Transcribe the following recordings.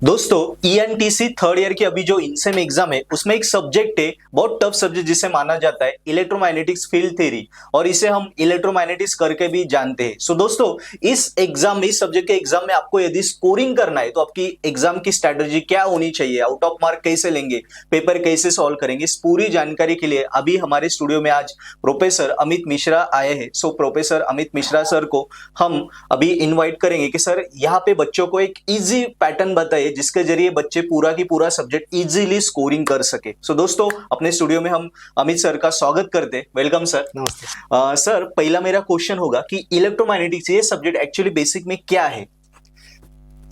दोस्तों ENTC third year की अभी जो इनसेम एग्जाम है उसमें एक सब्जेक्ट है, बहुत टफ सब्जेक्ट जिसे माना जाता है इलेक्ट्रोमैग्नेटिक्स फील्ड थ्योरी, और इसे हम इलेक्ट्रोमैग्नेटिक्स करके भी जानते हैं। सो दोस्तों इस एग्जाम में, इस सब्जेक्ट के एग्जाम में आपको यदि स्कोरिंग करना है तो आपकी एग्जाम की स्ट्रेटेजी क्या होनी चाहिए, आउट ऑफ मार्क कैसे लेंगे, पेपर कैसे सॉल्व करेंगे, इस पूरी जानकारी के लिए अभी हमारे स्टूडियो में आज प्रोफेसर अमित मिश्रा आए हैं। So professor Amit Mishra sir को हम अभी इन्वाइट करेंगे कि सर यहाँ पे बच्चों को एक इजी पैटर्न बताइए जिसके जरिए बच्चे पूरा की पूरा सब्जेक्ट इजीली स्कोरिंग कर सके। सो दोस्तों अपने स्टूडियो में हम अमित सर का स्वागत करते हैं। Welcome sir. नमस्ते सर, पहला मेरा क्वेश्चन होगा कि इलेक्ट्रोमैग्नेटिक्स ये सब्जेक्ट एक्चुअली बेसिक में क्या है?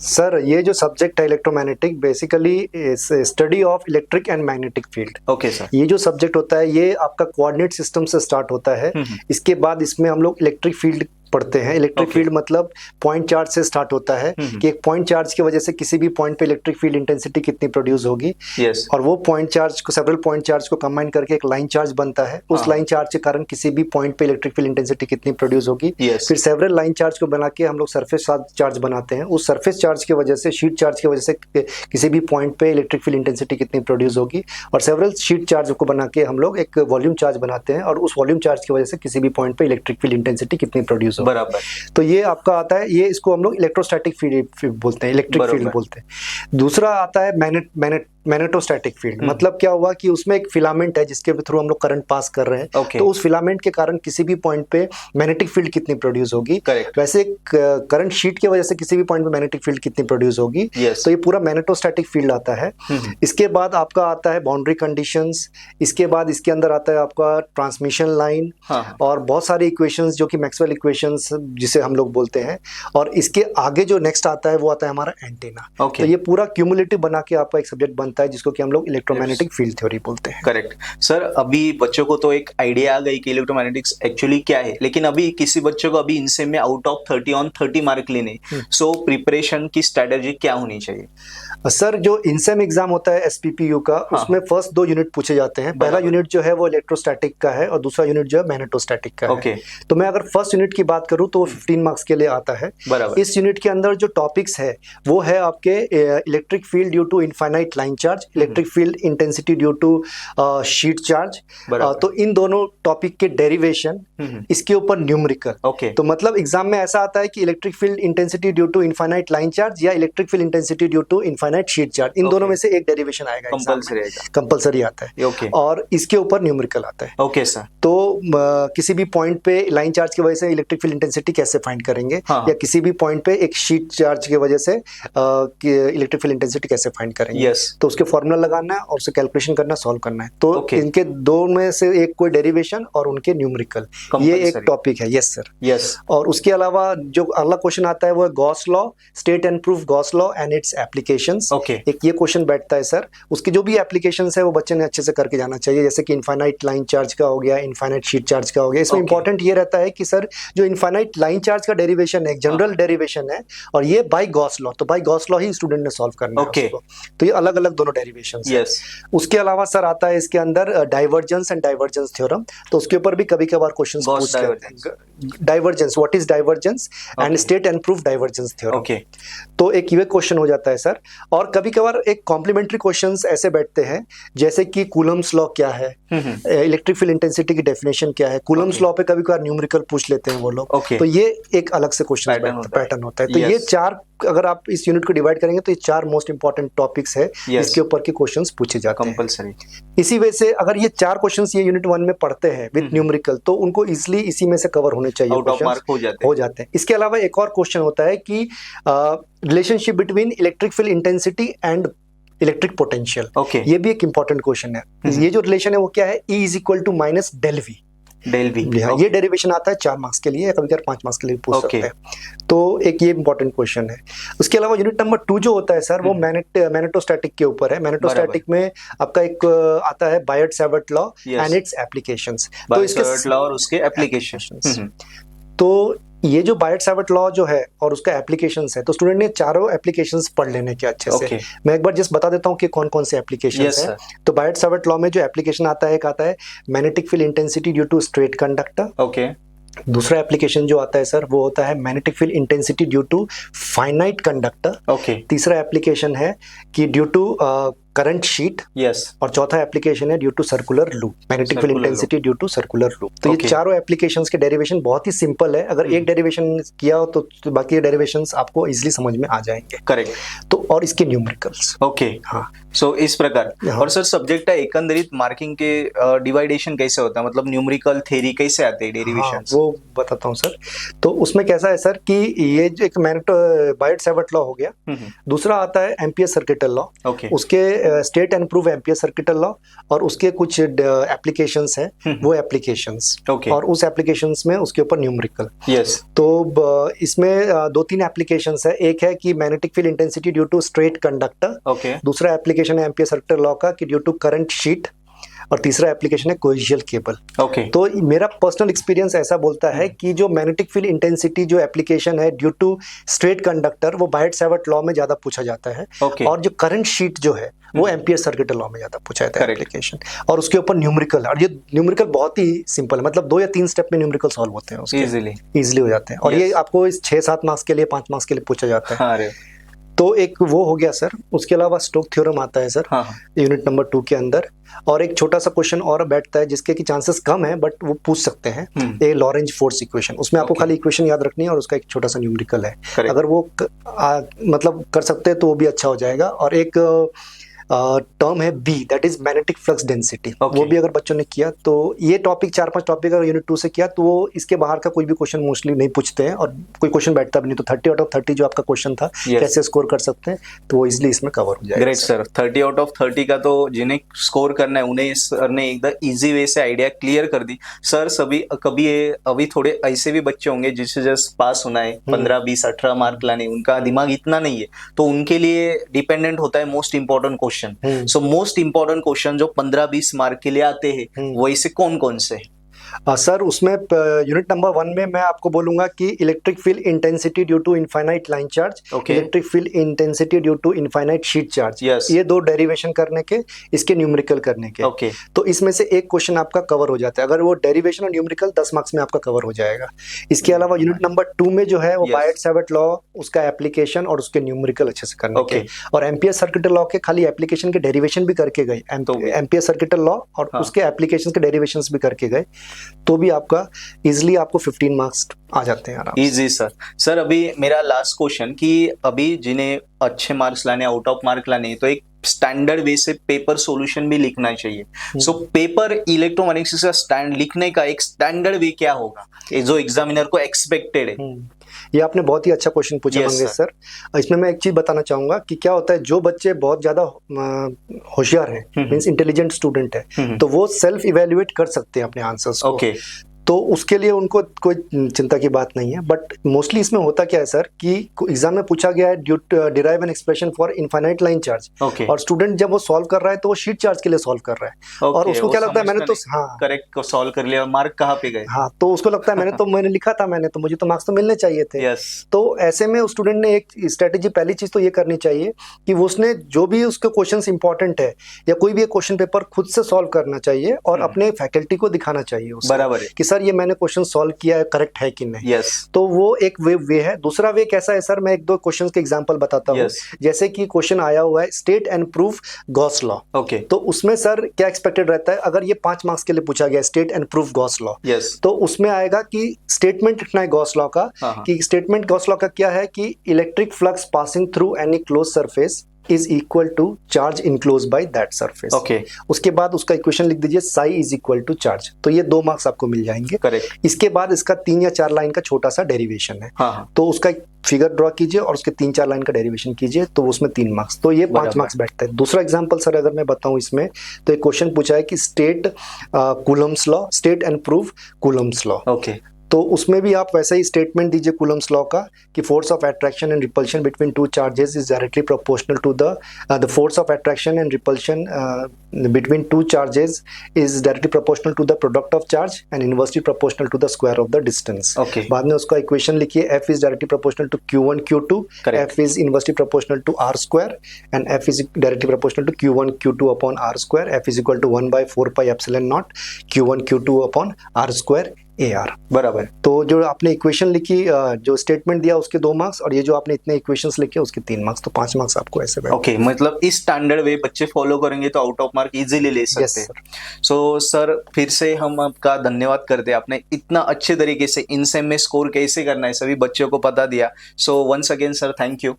सर, ये जो सब्जेक्ट है electromagnetic basically study of electric and magnetic field. Okay sir. ये जो सब्जेक्ट होता है ये आपका कोऑर्डिनेट सिस्टम से स्टार्ट होता है। इसके बाद इसमें हम लोग इलेक्ट्रिक फील्ड पढ़ते हैं। इलेक्ट्रिक फील्ड मतलब पॉइंट चार्ज से स्टार्ट होता है कि एक पॉइंट चार्ज की वजह से किसी भी पॉइंट पे इलेक्ट्रिक फील्ड इंटेंसिटी कितनी प्रोड्यूस होगी। और वो पॉइंट चार्ज को, सेवरल पॉइंट चार्ज को कंबाइन करके एक लाइन चार्ज बनता है। उस लाइन चार्ज के कारण किसी भी पॉइंट पे इलेक्ट्रिक फील्ड इंटेंसिटी कितनी प्रोड्यूस होगी। फिर सेवरल लाइन चार्ज को बना के हम लोग सरफेस चार्ज बनाते हैं। उस सरफेस चार्ज की वजह से, शीट चार्ज की वजह से किसी भी पॉइंट पे इलेक्ट्रिक फील्ड इंटेंसिटी कितनी प्रोड्यूस होगी। और सेवरल शीट चार्ज को बना के हम लोग एक वॉल्यूम चार्ज बनाते हैं और उस वॉल्यूम चार्ज की वजह से किसी भी पॉइंट पे इलेक्ट्रिक फील्ड इंटेंसिटी कितनी प्रोड्यूस होगी। बराबर। तो ये आपका आता है, ये इसको हम लोग इलेक्ट्रोस्टैटिक फील्ड बोलते हैं, इलेक्ट्रिक फील्ड बोलते हैं। दूसरा आता है मैग्नेटोस्टैटिक फील्ड। मतलब क्या हुआ कि उसमें एक फिलामेंट है जिसके थ्रू हम लोग करंट पास कर रहे हैं। तो उस फिलामेंट के कारण किसी भी पॉइंट पे मैग्नेटिक फील्ड कितनी प्रोड्यूस होगी। वैसे करंट शीट की वजह से किसी भी पॉइंट पे मैग्नेटिक फील्ड कितनी प्रोड्यूस होगी। तो ये पूरा मैग्नेटोस्टैटिक फील्ड आता है। इसके बाद आपका आता है बाउंड्री कंडीशंस। इसके बाद इसके अंदर आता है आपका ट्रांसमिशन लाइन और बहुत सारे इक्वेशंस जो कि मैक्सवेल इक्वेशंस जिसे हम लोग बोलते हैं। और इसके आगे जो नेक्स्ट आता है वो आता है हमारा एंटेना। तो ये पूरा क्यूमुलेटिव बना के आपका एक सब्जेक्ट बनता है जिसको कि हम लोग इलेक्ट्रोमैग्नेटिक फील्ड थ्योरी बोलते हैं। Correct sir. अभी बच्चों को तो एक आइडिया आ गई कि इलेक्ट्रोमैग्नेटिक्स एक्चुअली क्या है, लेकिन अभी किसी बच्चों को अभी इनसे में आउट ऑफ 30 ऑन 30 मार्क लेने, सो प्रिपरेशन की स्ट्रेटेजी क्या होनी चाहिए? सर, जो इनसेम एग्जाम होता है एसपीपीयू का, उसमें फर्स्ट 2 यूनिट पूछे जाते हैं। पहला यूनिट जो है वो इलेक्ट्रोस्टैटिक का है और दूसरा यूनिट जो है मैग्नेटोस्टैटिक का है। तो मैं अगर फर्स्ट यूनिट की बात करूं तो वो 15 मार्क्स के लिए आता है। इस यूनिट के अंदर जो टॉपिक्स है वो है आपके electric field due to infinite line charge, electric field intensity due to sheet charge. तो इन दोनों टॉपिक के डेरिवेशन, इसके ऊपर न्यूमेरिकल। तो मतलब एग्जाम में ऐसा आता है कि electric field intensity due to infinite line charge या electric field intensity due to infinite sheet charge, इन दोनों में से एक डेरिवेशन आएगा, कंपलसरी आता है। और इसके ऊपर न्यूमेरिकल आता है। Okay sir. तो किसी भी पॉइंट पे लाइन चार्ज की वजह से इलेक्ट्रिक फील्ड इंटेंसिटी कैसे फाइंड करेंगे, या किसी भी पॉइंट पे एक शीट चार्ज की वजह से इलेक्ट्रिक फील्ड इंटेंसिटी कैसे फाइंड करेंगे। तो उसके फॉर्मूला लगाना है और उससे कैलकुलेशन करना, सॉल्व करना है। तो इनके दो में से एक कोई डेरिवेशन और उनके न्यूमेरिकल, ये एक टॉपिक है। Yes sir. यस। और उसके अलावा जो अगला क्वेश्चन आता है वो है Gauss law, state and proof Gauss law and it's applications. एक ये क्वेश्चन बैठता है सर। उसकी जो भी एप्लीकेशंस है वो बच्चे ने अच्छे से करके जाना चाहिए, जैसे कि इनफाइनाइट लाइन चार्ज का हो गया, इनफाइनाइट शीट चार्ज का हो गया। इसमें इंपॉर्टेंट ये रहता है कि सर जो इनफाइनाइट लाइन चार्ज का डेरिवेशन है, एक जनरल डेरिवेशन है और ये बाय गॉस लॉ, तो बाय गॉस लॉ ही स्टूडेंट ने सॉल्व करना है उसको। तो ये अलग अलग दोनों डेरिवेशंस हैं। उसके अलावा सर आता है इसके अंदर डाइवर्जेंस एंड डाइवर्जेंस थ्योरम। तो उसके ऊपर भी कभी कभार क्वेश्चंस पूछते हैं। Divergence, what is divergence and state and proof divergence theorem. तो एक ये क्वेश्चन हो जाता है सर। और कभी कभार एक कॉम्प्लीमेंट्री क्वेश्चंस ऐसे बैठते हैं जैसे कि कूलम्स लॉ क्या है, इलेक्ट्रिक फील्ड इंटेंसिटी की डेफिनेशन क्या है। कूलम्स लॉ पे कभी कभार न्यूमेरिकल पूछ लेते हैं वो लोग। तो ये एक अलग से क्वेश्चन पैटर्न होता है। तो ये 4, अगर आप इस यूनिट को डिवाइड करेंगे तो ये 4 मोस्ट इंपॉर्टेंट टॉपिक्स है इसके ऊपर के क्वेश्चंस पूछे जाते हैं कंपलसरी। इसी वजह से अगर ये 4 क्वेश्चंस ये यूनिट 1 में पढ़ते हैं विद न्यूमेरिकल तो उनको इजीली इसी में से कवर होने चाहिए, आउट ऑफ मार्क हो जाते हैं। इसके अलावा एक और क्वेश्चन होता है कि relationship between electric field intensity and electric potential. ये भी एक इंपॉर्टेंट क्वेश्चन है। ये जो रिलेशन है वो क्या है, E = माइनस डेल वी। ये डेरिवेशन आता है 4 मार्क्स के लिए, कभी कभी 5 मार्क्स के लिए पूछ सकते हैं। तो एक ये इंपॉर्टेंट क्वेश्चन है। उसके अलावा यूनिट नंबर 2 जो होता है सर वो मैग्नेटोस्टैटिक के ऊपर है। मैग्नेटोस्टैटिक में आपका एक आता है बायट-सावर्ट लॉ एंड इट्स एप्लीकेशंस। तो इसके लॉ और उसके एप्लीकेशंस। तो ये जो बायट-सावर्ट लॉ जो है और उसका एप्लीकेशंस है, तो स्टूडेंट ने चारों एप्लीकेशंस पढ़ लेने के अच्छे से। मैं एक बार जस्ट बता देता हूँ कि कौन कौन से एप्लीकेशंस हैं। तो बायट-सावर्ट लॉ में जो एप्लीकेशन आता है, एक आता है magnetic field intensity due to straight conductor. दूसरा एप्लीकेशन जो आता है सर वो होता है magnetic field intensity due to finite conductor. Okay. तीसरा एप्लीकेशन है कि due to current sheet. Yes. और चौथा एप्लीकेशन है due to circular loop, magnetic field intensity due to circular loop. तो ये चारों एप्लीकेशंस के डेरिवेशन बहुत ही सिंपल है, अगर एक डेरिवेशन किया हो तो बाकी डेरिवेशंस आपको इजीली समझ में आ जाएंगे। करेक्ट। तो और इसके न्यूमेरिकल्स। ओके। हाँ। सो इस प्रकार। और सर सब्जेक्ट एकंदरित मार्किंग के डिवाइडेशन कैसे होता है, मतलब न्यूमेरिकल थ्योरी कैसे आते हैं डेरिवेशंस? वो बताता हूँ सर। तो उसमें कैसा है सर कि ये जो एक बायट-सैवर्ट लॉ हो गया, दूसरा आता है एम्पियर सर्किटल लॉ। उसके state and prove ampere circuital law, और उसके कुछ एप्लीकेशंस हैं वो एप्लीकेशंस, और उस एप्लीकेशंस में उसके ऊपर न्यूमेरिकल। यस। तो इसमें दो तीन एप्लीकेशंस है। एक है कि magnetic field intensity due to straight conductor. दूसरा एप्लीकेशन है एम्पियर सर्किटल लॉ का कि ड्यू टू करंट शीट, और तीसरा एप्लीकेशन है कोएक्सियल केबल। तो मेरा पर्सनल एक्सपीरियंस ऐसा बोलता है कि जो मैग्नेटिक फील्ड इंटेंसिटी जो एप्लीकेशन है ड्यू टू स्ट्रेट कंडक्टर, वो बायट-सैवर्ट लॉ में ज्यादा पूछा जाता है। और जो करंट शीट जो है वो एम्पियर सर्किटल लॉ में ज्यादा पूछा जाता है एप्लीकेशन, और उसके ऊपर न्यूमेरिकल। और ये न्यूमेरिकल बहुत ही सिंपल है, मतलब 2 या 3 स्टेप में न्यूमेरिकल सॉल्व होते हैं, उसके इजीली हो जाते हैं। और ये आपको इस 6-7 मार्क्स के लिए, 5 मार्क्स के लिए पूछा जाता है। तो एक वो हो गया सर। उसके अलावा स्टोक थ्योरम आता है सर यूनिट नंबर 2 के अंदर, और एक छोटा सा क्वेश्चन और बैठता है जिसके की चांसेस कम है बट वो पूछ सकते हैं, ए लॉरेंज फोर्स इक्वेशन। उसमें आपको खाली इक्वेशन याद रखनी है और उसका एक छोटा सा न्यूमेरिकल है। अगर वो मतलब कर सकते हैं तो वो भी अच्छा हो जाएगा। और एक टर्म है B, that is magnetic flux density. वो भी अगर बच्चों ने किया तो ये टॉपिक 4-5 टॉपिक अगर यूनिट 2 से किया तो वो इसके बाहर का कोई भी क्वेश्चन मोस्टली नहीं पूछते हैं, और कोई क्वेश्चन बैठता भी नहीं। तो 30 आउट ऑफ 30 जो आपका क्वेश्चन था कैसे स्कोर कर सकते हैं, तो वो इजिली इसमें कवर हो जाएगा। Great sir. 30 आउट ऑफ 30 का तो जिन्हें स्कोर करना है उन्हें सर ने एकदम इजी वे से आइडिया क्लियर कर दी। सर सभी कभी अभी थोड़े ऐसे भी बच्चे होंगे जिससे जस्ट पास होना है, 15, 20, 18 मार्क लाने, उनका दिमाग इतना नहीं है, तो उनके लिए डिपेंडेंट होता है most important question. So most important question जो 15-20 मार्क के लिए आते हैं वैसे कौन कौन से? सर उसमें यूनिट नंबर 1 में मैं आपको बोलूंगा कि electric field intensity due to infinite line charge, electric field intensity due to infinite sheet charge, ये 2 डेरिवेशन करने के, इसके न्यूमेरिकल करने के। तो इसमें से एक क्वेश्चन आपका कवर हो जाता है। अगर वो डेरिवेशन और न्यूमेरिकल 10 मार्क्स में आपका कवर हो जाएगा। इसके अलावा यूनिट नंबर 2 में जो है वो बायट-सैवर्ट लॉ, उसका एप्लीकेशन और उसके न्यूमेरिकल अच्छे से करने के, और एम्पियर सर्किटल लॉ के खाली एप्लीकेशन के डेरिवेशन भी करके गए, एम्पियर सर्किटल लॉ और उसके एप्लीकेशन के डेरिवेशंस भी करके गए, तो भी आपका इजीली आपको 15 मार्क्स आ जाते हैं आराम। Easy sir. सर अभी मेरा लास्ट क्वेश्चन कि अभी जिन्हें अच्छे मार्क्स लाने, आउट ऑफ मार्क लाने, तो एक स्टैंडर्ड वे से पेपर सॉल्यूशन भी लिखना चाहिए। सो पेपर इलेक्ट्रोमैग्नेटिक्स का स्टैंड लिखने का एक स्टैंडर्ड वे क्या होगा जो एग्जामिनर को एक्सपेक्टेड है? ये आपने बहुत ही अच्छा क्वेश्चन पूछा मंगेश सर। इसमें मैं एक चीज बताना चाहूंगा कि क्या होता है, जो बच्चे बहुत ज्यादा होशियार हैं, मींस इंटेलिजेंट स्टूडेंट है, तो वो सेल्फ इवेल्युएट कर सकते हैं अपने आंसर्स को। तो उसके लिए उनको कोई चिंता की बात नहीं है। बट मोस्टली इसमें होता क्या है सर कि एग्जाम में पूछा गया है derive an expression for infinite line charge, और स्टूडेंट जब वो सॉल्व कर रहा है तो वो शीट चार्ज के लिए सॉल्व कर रहा है, और उसको क्या लगता है मैंने तो करेक्ट को सॉल्व कर लिया, मार्क कहाँ पे गए? तो उसको लगता है मैंने लिखा था, तो मुझे तो मार्क्स तो मिलने चाहिए थे। तो ऐसे में उस स्टूडेंट ने एक स्ट्रेटेजी, पहली चीज तो ये करनी चाहिए कि वो उसने जो भी उसके क्वेश्चंस इंपॉर्टेंट है या कोई भी क्वेश्चन पेपर खुद से सॉल्व करना चाहिए, और अपने फैकल्टी को दिखाना चाहिए बराबर कि सर ये मैंने क्वेश्चन सॉल्व किया है, करेक्ट है कि नहीं। तो वो एक वे है। दूसरा वे कैसा है सर, मैं 1-2 क्वेश्चन के एग्जांपल बताता हूँ। जैसे कि क्वेश्चन आया हुआ है state and prove Gauss law. तो उसमें सर क्या एक्सपेक्टेड रहता है, अगर ये 5 मार्क्स के लिए पूछा गया state and prove Gauss law, तो उसमें आएगा कि स्टेटमेंट लिखना है गॉस लॉ का, कि स्टेटमेंट गॉस लॉ का क्या है कि electric flux passing through any close surface is equal to charge enclosed by that surface। उसके बाद उसका इक्वेशन लिख दीजिए psi is equal to charge। तो ये 2 मार्क्स आपको मिल जाएंगे। इसके बाद इसका 3 या 4 लाइन का छोटा सा डेरिवेशन है, तो उसका एक फिगर ड्रॉ कीजिए और उसके 3-4 लाइन का डेरिवेशन कीजिए, तो उसमें 3 मार्क्स, तो ये 5 मार्क्स बैठता है। दूसरा एग्जांपल सर अगर मैं बताऊं इसमें, तो एक क्वेश्चन पूछा है कि state Coulomb's law, state and prove Coulomb's law. तो उसमें भी आप वैसा ही स्टेटमेंट दीजिए कूलम्स लॉ का कि force of attraction and repulsion between 2 charges is directly proportional to the force of attraction and repulsion between 2 charges is directly proportional to the product of charge and inversely proportional to the square of the distance. बाद में उसका equation लिखिए, F is directly proportional to Q1 Q2, F is inversely proportional to R square and F is directly proportional to Q1 Q2 upon R square, F is equal to 1/4 pi epsilon naught Q1 Q2 upon R square AR। बराबर। तो जो आपने equation लिखी, जो statement दिया उसके 2 marks, और ये जो आपने इतने इक्वेशंस लिखे उसके 3 मार्क्स, तो 5 मार्क्स आपको ऐसे बैठे। ओके, मतलब इस स्टैंडर्ड वे बच्चे फॉलो करेंगे तो आउट ऑफ मार्क इजीली ले सकते हैं। सो सर फिर से हम आपका धन्यवाद करते हैं, आपने इतना अच्छे तरीके से इनसेम में स्कोर कैसे करना है सभी बच्चों को पता दिया। So once again sir thank you.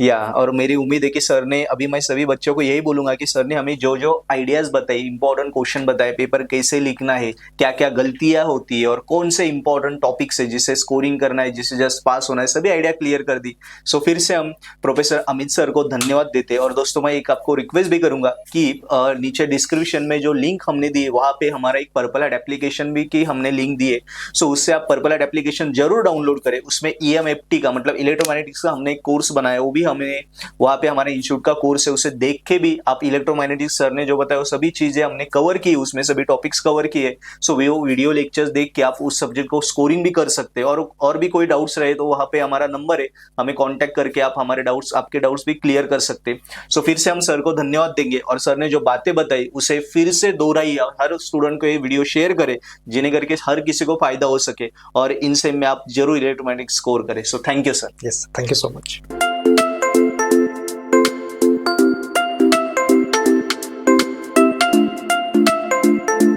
या और मेरी उम्मीद है कि सर ने, अभी मैं सभी बच्चों को यही बोलूंगा कि सर ने हमें जो जो आइडियाज बताई, इंपॉर्टेंट क्वेश्चन बताए, पेपर कैसे लिखना है, क्या क्या गलतियां होती है और कौन से इंपॉर्टेंट टॉपिक्स है जिसे स्कोरिंग करना है, जिसे जस्ट पास होना है, सभी आइडिया क्लियर कर दी। सो फिर से हम प्रोफेसर अमित सर को धन्यवाद देते हैं। और दोस्तों मैं एक आपको रिक्वेस्ट भी करूंगा कि नीचे डिस्क्रिप्शन में जो लिंक हमने दी है वहां पे हमारा एक पर्पल हैट एप्लीकेशन भी की हमने लिंक दी है। सो उससे आप पर्पल हैट एप्लीकेशन जरूर डाउनलोड करें। उसमें EMFT का मतलब इलेक्ट्रोमैग्नेटिक्स का हमने एक कोर्स बनाया, वो भी हमें वहां पे हमारे इंस्टीट्यूट का कोर्स है, उसे देख के भी आप इलेक्ट्रोमैग्नेटिक्स सर ने जो बताया वो सभी चीजें हमने कवर की, उसमें सभी टॉपिक्स कवर किए। सो वो वीडियो लेक्चर्स देख के आप उस सब्जेक्ट को स्कोरिंग भी कर सकते हैं। और भी कोई डाउट्स रहे तो वहां पे हमारा नंबर है, हमें कांटेक्ट करके आप हमारे डाउट्स, आपके डाउट्स भी क्लियर कर सकते हैं। सो फिर से हम सर को धन्यवाद देंगे और सर ने जो बातें बताई उसे फिर से दोहराइए, हर स्टूडेंट को ये वीडियो शेयर करें जिन्हें करके हर किसी को फायदा हो सके और इनसे में आप जरूर इलेक्ट्रोमैग्नेटिक्स स्कोर करें। So thank you sir. Yes, thank you so much.